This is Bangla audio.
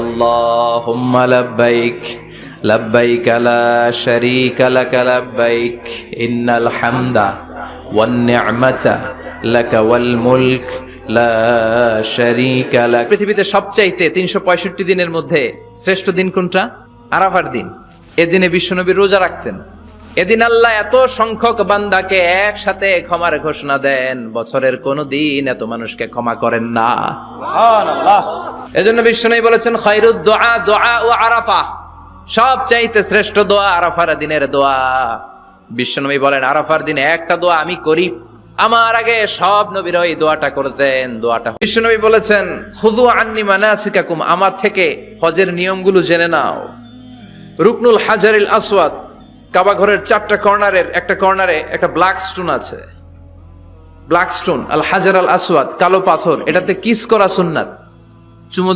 আল্লাহুম্মা লাব্বাইক লাব্বাইক লা শারীকা লাক লাব্বাইক ইন্নাল হামদা ওয়ান নি'মাতা লাকা ওয়াল মুলক লা শারীকা লাক। পৃথিবীতে সবচাইতে 365 দিনের মধ্যে শ্রেষ্ঠ দিন কোনটা? আরাফার দিন। এদিনে বিশ্বনবী রোজা রাখতেন। এদিন আল্লাহ এত সংখ্যক বান্দাকে একসাথে ক্ষমার ঘোষণা দেন, বছরের কোন দিন এত মানুষকে ক্ষমা করেন না। সুবহানাল্লাহ। এজন্য বিশ্বনবী বলেছেন খায়রুদ দুআ দুআ ও আরাফা, সবচাইতে শ্রেষ্ঠ দোয়া আরাফার দিনের দোয়া। বিশ্বনবী বলেন আরাফার দিনে একটা দোয়া আমি করি, আমার আগে সব নবীরা এই দোয়াটা করতেন। দোয়াটা বিশ্বনবী বলেছেন খুযু আন্নি মানাসিকাকুম, আমার থেকে হজের নিয়মগুলো জেনে নাও। রুকনুল হাজারিল আসওয়াদ, কাবা ঘরের 4টা কর্নারের একটা কর্নারে একটা ব্ল্যাক স্টোন আছে, ব্ল্যাক স্টোন আল হাজার আল আসওয়াদ, কালো পাথর, এটাতে কিস করা সুন্নাত। চুমু